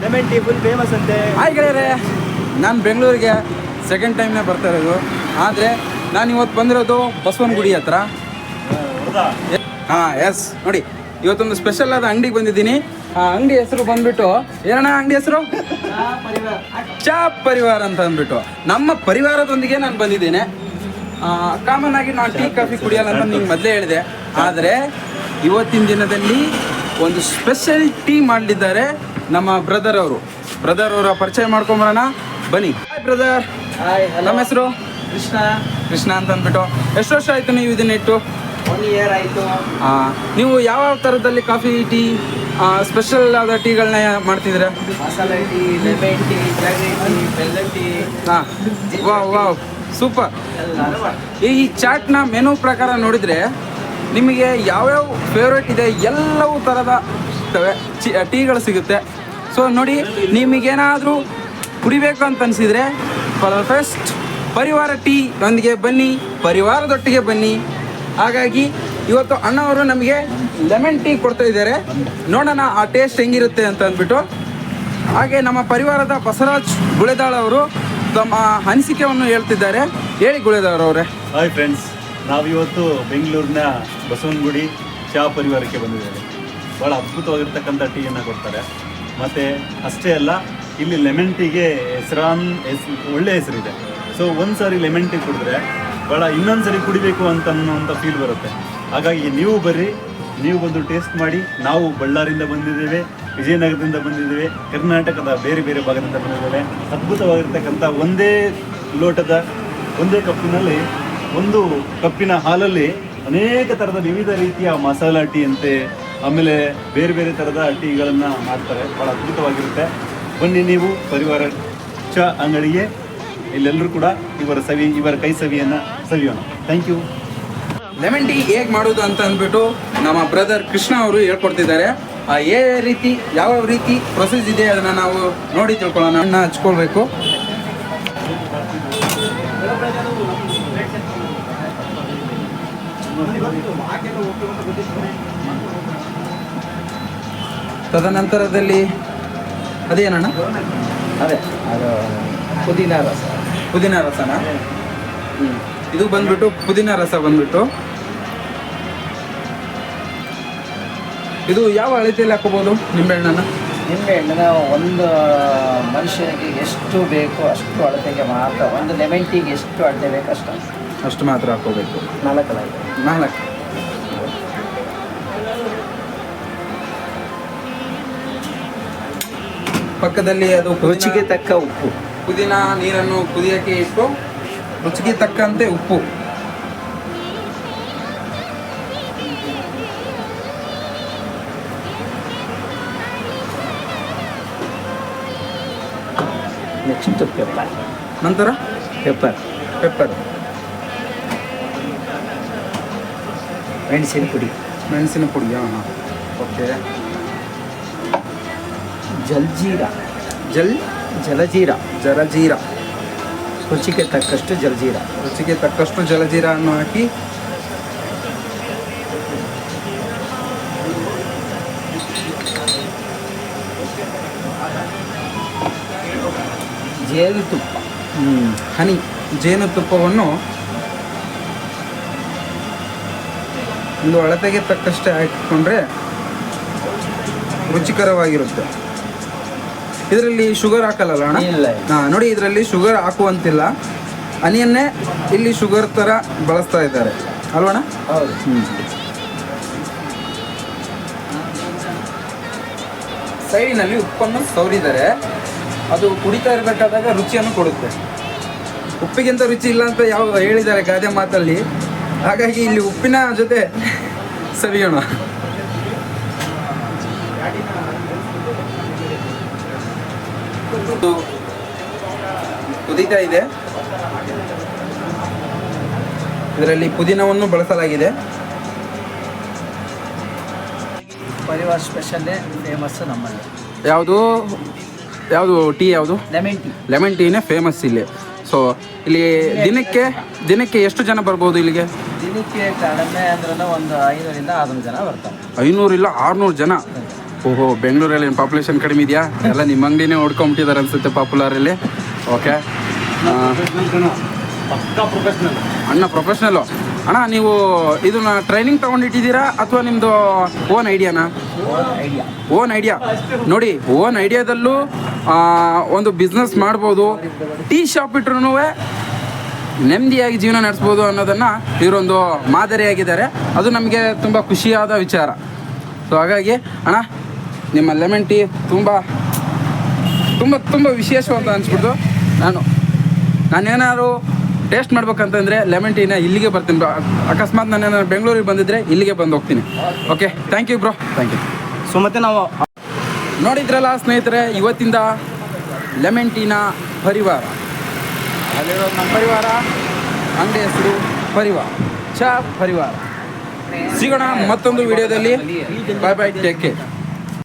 Lemon tea full famous ಅಂತೆ. Hi ಗೆಳೆಯರೆ, ನಾನು ಬೆಂಗಳೂರಿಗೆ ಸೆಕೆಂಡ್ ಟೈಮ್ನೇ ಬರ್ತಾ ಇರೋದು. ಆದರೆ ನಾನು ಇವತ್ತು ಬಂದಿರೋದು ಬಸವನಗುಡಿ ಹತ್ರ. ಹಾಂ ಎಸ್, ನೋಡಿ ಇವತ್ತೊಂದು ಸ್ಪೆಷಲ್ ಆದ ಅಂಗಡಿಗೆ ಬಂದಿದ್ದೀನಿ. ಆ ಅಂಗಡಿ ಹೆಸರು ಬಂದ್ಬಿಟ್ಟು ಏನಣ್ಣ ಅಂಗಡಿ ಹೆಸರು? ಚಾ ಪರಿವಾರ ಅಂತ ಅಂದ್ಬಿಟ್ಟು ನಮ್ಮ ಪರಿವಾರದೊಂದಿಗೆ ನಾನು ಬಂದಿದ್ದೇನೆ. ಕಾಮನ್ ಆಗಿ ನಾನು ಟೀ ಕಾಫಿ ಕುಡಿಯಲ್ಲ ಅಂತ ನಿಮ್ಗೆ ಮೊದಲೇ ಹೇಳಿದೆ. ಆದರೆ ಇವತ್ತಿನ ದಿನದಲ್ಲಿ ಒಂದು ಸ್ಪೆಷಲ್ ಟೀ ಮಾಡಲಿದ್ದಾರೆ ನಮ್ಮ ಬ್ರದರ್ ಅವರ ಪರಿಚಯ ಮಾಡ್ಕೊಂಬರೋಣ ಬನ್ನಿ. Hi brother. ಹಾಯ್, ನಮ್ಮ ಹೆಸರು ಕೃಷ್ಣ ಅಂತ ಅಂದ್ಬಿಟ್ಟು. ಎಷ್ಟು ವರ್ಷ ಆಯಿತು ನೀವು ಇದನ್ನ ಇಟ್ಟು? 1 year ಆಯಿತು. ನೀವು ಯಾವ ಥರದಲ್ಲಿ ಕಾಫಿ ಟೀ ಸ್ಪೆಷಲ್ ಆದ ಟೀಗಳನ್ನ ಮಾಡ್ತಿದ್ದೀರಾ? ಮಸಾಲೆ tea, lemon tea, jaggery tea, ಬೆಲ್ಲ ಟೀ. ಹಾಂ, ವಾವ್ ಸೂಪರ್. ಈ ಚಾಟ್ನ ಮೆನು ಪ್ರಕಾರ ನೋಡಿದರೆ ನಿಮಗೆ ಯಾವ್ಯಾವ ಫೇವ್ರೇಟ್ ಇದೆ ಎಲ್ಲವೂ ಥರದ ಟೀಗಳು ಸಿಗುತ್ತೆ. ಸೊ ನೋಡಿ, ನಿಮಗೇನಾದರೂ ಕುಡಿಬೇಕು ಅಂತ ಅನಿಸಿದರೆ ಫಸ್ಟ್ ಪರಿವಾರ ಟೀ ಒಂದಿಗೆ ಬನ್ನಿ, ಪರಿವಾರದೊಟ್ಟಿಗೆ ಬನ್ನಿ. ಹಾಗಾಗಿ ಇವತ್ತು ಅಣ್ಣವರು ನಮಗೆ ಲೆಮನ್ ಟೀ ಕೊಡ್ತಾ ಇದ್ದಾರೆ. ನೋಡೋಣ ಆ ಟೇಸ್ಟ್ ಹೆಂಗಿರುತ್ತೆ ಅಂತ ಅಂದ್ಬಿಟ್ಟು. ಹಾಗೆ ನಮ್ಮ ಪರಿವಾರದ ಬಸವರಾಜ್ ಗುಳೆದಾಳ್ ಅವರು ತಮ್ಮ ಅನಿಸಿಕೆಯನ್ನು ಹೇಳ್ತಿದ್ದಾರೆ. ಹೇಳಿ ಗುಳೆದಾಳ್ ಅವರೇ. ಹಾಯ್ ಫ್ರೆಂಡ್ಸ್, ನಾವಿವತ್ತು ಬೆಂಗಳೂರಿನ ಬಸವನಗುಡಿ ಚಾ ಪರಿವಾರಕ್ಕೆ ಬಂದಿದ್ದೇವೆ. ಭಾಳ ಅದ್ಭುತವಾಗಿರ್ತಕ್ಕಂಥ ಟೀಯನ್ನು ಕೊಡ್ತಾರೆ. ಮತ್ತು ಅಷ್ಟೇ ಅಲ್ಲ, ಇಲ್ಲಿ ಲೆಮನ್ ಟೀಗೆ ಒಳ್ಳೆ ಹೆಸರಿದೆ. ಸೊ ಒಂದು ಸಾರಿ ಲೆಮನ್ ಟೀ ಕುಡಿದ್ರೆ ಭಾಳ ಇನ್ನೊಂದು ಸರಿ ಕುಡಿಬೇಕು ಅನ್ನೋಂಥ ಫೀಲ್ ಬರುತ್ತೆ. ಹಾಗಾಗಿ ನೀವು ಬರ್ರಿ, ನೀವು ಬಂದು ಟೇಸ್ಟ್ ಮಾಡಿ. ನಾವು ಬಳ್ಳಾರಿಯಿಂದ ಬಂದಿದ್ದೇವೆ, ವಿಜಯನಗರದಿಂದ ಬಂದಿದ್ದೇವೆ, ಕರ್ನಾಟಕದ ಬೇರೆ ಬೇರೆ ಭಾಗದಿಂದ ಬಂದಿದ್ದೇವೆ. ಅದ್ಭುತವಾಗಿರ್ತಕ್ಕಂಥ ಒಂದೇ ಲೋಟದ ಒಂದೇ ಕಪ್ಪಿನಲ್ಲಿ, ಒಂದು ಕಪ್ಪಿನ ಹಾಲಲ್ಲಿ ಅನೇಕ ಥರದ ವಿವಿಧ ರೀತಿಯ ಮಸಾಲ ಟೀ ಅಂತೆ, ಆಮೇಲೆ ಬೇರೆ ಬೇರೆ ಥರದ ಟೀಗಳನ್ನು ಮಾಡ್ತಾರೆ. ಭಾಳ ಅದ್ಭುತವಾಗಿರುತ್ತೆ. ಬನ್ನಿ ನೀವು ಪರಿವಾರ ಚಾ ಅಂಗಡಿಗೆ. ಇಲ್ಲೆಲ್ಲರೂ ಕೂಡ ಇವರ ಕೈ ಸವಿಯನ್ನು ಸವಿಯೋಣ. Thank you. ಲೆಮನ್ ಟೀ ಹೇಗೆ ಮಾಡೋದು ಅಂತ ಅಂದ್ಬಿಟ್ಟು ನಮ್ಮ ಬ್ರದರ್ ಕೃಷ್ಣ ಅವರು ಹೇಳ್ಕೊಡ್ತಿದ್ದಾರೆ. ಯಾವ ರೀತಿ ಪ್ರೊಸೆಸ್ ಇದೆ ಅದನ್ನು ನಾವು ನೋಡಿ ತಿಳ್ಕೊಳ್ಳೋಣ. ಅಣ್ಣ ಹಚ್ಕೊಳ್ಬೇಕು. ತದನಂತರದಲ್ಲಿ ಅದೇನಣ್ಣ? ಅದೇ ಅದು ಪುದೀನ ರಸನ. ಇದು ಬಂದ್ಬಿಟ್ಟು ಪುದೀನ ರಸ ಬಂದ್ಬಿಟ್ಟು. ಇದು ಯಾವ ಅಳತೆಯಲ್ಲಿ ಹಾಕೋಬಹುದು ನಿಂಬೆಹಣ್ಣನ್ನು? ನಿಂಬೆಹಣ್ಣು ಒಂದು ಮನುಷ್ಯನಿಗೆ ಎಷ್ಟು ಬೇಕೋ ಅಷ್ಟು ಅಳತೆಗೆ ಮಾತ್ರ. ಒಂದು ಲೆಮನ್ ಟೀಗೆ ಎಷ್ಟು ಅಳತೆ ಬೇಕು ಅಷ್ಟು ಮಾತ್ರ ಹಾಕೋಬೇಕು. 4. ಪಕ್ಕದಲ್ಲಿ ಅದು ರುಚಿಗೆ ತಕ್ಕ ಉಪ್ಪು. ಪುದೀನ ನೀರನ್ನು ಕುದಿಯೋಕ್ಕೆ ಇಟ್ಟು ರುಚಿಗೆ ತಕ್ಕಂತೆ ಉಪ್ಪು. Next pepper. ನಂತರ ಪೆಪ್ಪರ್, ಮೆಣಸಿನ ಪುಡಿ. ಹಾಂ, ಓಕೆ. ಜಲಜೀರ, ರುಚಿಗೆ ತಕ್ಕಷ್ಟು ಜಲಜೀರ ಅನ್ನು ಹಾಕಿ ಜೇನುತುಪ್ಪ, ಹನಿ ಜೇನುತುಪ್ಪವನ್ನು ಒಂದು ಅಳತೆಗೆ ತಕ್ಕಷ್ಟೇ ಹಾಕಿಕೊಂಡ್ರೆ ರುಚಿಕರವಾಗಿರುತ್ತೆ. ಇದರಲ್ಲಿ ಶುಗರ್ ಹಾಕಲ್ಲ ಅಣ್ಣ? ಇಲ್ಲ. ನೋಡಿ, ಇದರಲ್ಲಿ ಶುಗರ್ ಹಾಕುವಂತಿಲ್ಲ. ಹನಿಯನ್ನೇ ಇಲ್ಲಿ ಶುಗರ್ ಥರ ಬಳಸ್ತಾ ಇದ್ದಾರೆ ಅಲ್ವಣ್ಣ? ಹೌದು. ಸೈಡಿನಲ್ಲಿ ಉಪ್ಪನ್ನು ಸವರಿದ್ದಾರೆ. ಅದು ಕುಡಿತಾ ಇರಬೇಕಾದಾಗ ರುಚಿಯನ್ನು ಕೊಡುತ್ತೆ. ಉಪ್ಪಿಗಿಂತ ರುಚಿ ಇಲ್ಲ ಅಂತ ಹೇಳಿದ್ದಾರೆ ಗಾದೆ ಮಾತಲ್ಲಿ. ಹಾಗಾಗಿ ಇಲ್ಲಿ ಉಪ್ಪಿನ ಜೊತೆ ಸವಿಯೋಣ. ಕುದೀತಾ ಇದೆ. ಇದರಲ್ಲಿ ಪುದೀನವನ್ನು ಬಳಸಲಾಗಿದೆ. ಪರಿವಾರ ಸ್ಪೆಷಲ್ಲೇ ಫೇಮಸ್ ನಮ್ಮಲ್ಲಿ. ಯಾವುದು ಟೀ? ಯಾವುದು? ಲೆಮನ್ ಟೀನೇ ಫೇಮಸ್ ಇಲ್ಲಿ. ಸೊ ಇಲ್ಲಿ ದಿನಕ್ಕೆ ಎಷ್ಟು ಜನ ಬರ್ಬೋದು ಇಲ್ಲಿಗೆ? ದಿನಕ್ಕೆ ಕಡಿಮೆ ಅಂದ್ರೆ ಒಂದು 500 ರಿಂದ 600 ಜನ ಬರ್ತಾರೆ. 500 ಇಲ್ಲ 600 ಜನ. ಓಹೋ, ಬೆಂಗಳೂರಲ್ಲಿ ಏನು ಪಾಪ್ಯುಲೇಷನ್ ಕಡಿಮೆ ಇದೆಯಾ? ಎಲ್ಲ ನಿಮ್ಮ ಅಂಗಡಿನೇ ಹೊಡ್ಕೊಂಬಿಟ್ಟಿದ್ದಾರೆ ಅನ್ಸುತ್ತೆ ಪಾಪ್ಯುಲರಲ್ಲಿ. ಓಕೆ ಪಕ್ಕಾ ಪ್ರೊಫೆಷ್ನಲ್. ಅಣ್ಣ ಪ್ರೊಫೆಷ್ನಲ್ಲು. ಅಣ್ಣ ನೀವು ಇದನ್ನ ಟ್ರೈನಿಂಗ್ ತೊಗೊಂಡಿಟ್ಟಿದ್ದೀರಾ ಅಥವಾ ನಿಮ್ಮದು ಓನ್ ಐಡಿಯಾನಾ? Own idea. ನೋಡಿ, ಓನ್ ಐಡಿಯಾದಲ್ಲೂ ಒಂದು ಬಿಸ್ನೆಸ್ ಮಾಡ್ಬೋದು. ಟೀ ಶಾಪ್ ಇಟ್ರೂ ನೆಮ್ಮದಿಯಾಗಿ ಜೀವನ ನಡೆಸ್ಬೋದು ಅನ್ನೋದನ್ನು ಇವರೊಂದು ಮಾದರಿಯಾಗಿದ್ದಾರೆ. ಅದು ನಮಗೆ ತುಂಬ ಖುಷಿಯಾದ ವಿಚಾರ. ಸೊ ಹಾಗಾಗಿ ಅಣ್ಣ ನಿಮ್ಮ ಲೆಮನ್ ಟೀ ತುಂಬ ತುಂಬ ತುಂಬ ವಿಶೇಷವಾದ ಅನಿಸ್ಬಿಟ್ಟು ನಾನೇನಾದ್ರು ಟೇಸ್ಟ್ ಮಾಡ್ಬೇಕಂತಂದರೆ ಲೆಮನ್ ಟೀನ ಇಲ್ಲಿಗೆ ಬರ್ತೀನಿ. ಅಕಸ್ಮಾತ್ ನಾನೇನಾದ್ರು ಬೆಂಗಳೂರಿಗೆ ಬಂದಿದ್ದರೆ ಇಲ್ಲಿಗೆ ಬಂದು ಹೋಗ್ತೀನಿ. Okay, thank you bro, thank you. So ಮತ್ತೆ ನಾವು ನೋಡಿದ್ರಲ್ಲ ಸ್ನೇಹಿತರೆ, ಇವತ್ತಿಂದ ಲೆಮನ್ ಟೀನ ಪರಿವಾರ, ಅಲ್ಲಿರೋ ನಮ್ಮ ಪರಿವಾರ, ಅಂಗಡಿ ಹೆಸರು ಪರಿವಾರ, ಚಾ ಪರಿವಾರ. ಸಿಗೋಣ ಮತ್ತೊಂದು ವಿಡಿಯೋದಲ್ಲಿ. ಬಾಯ್ ಬಾಯ್, ಟೇಕ್ ಕೇರ್.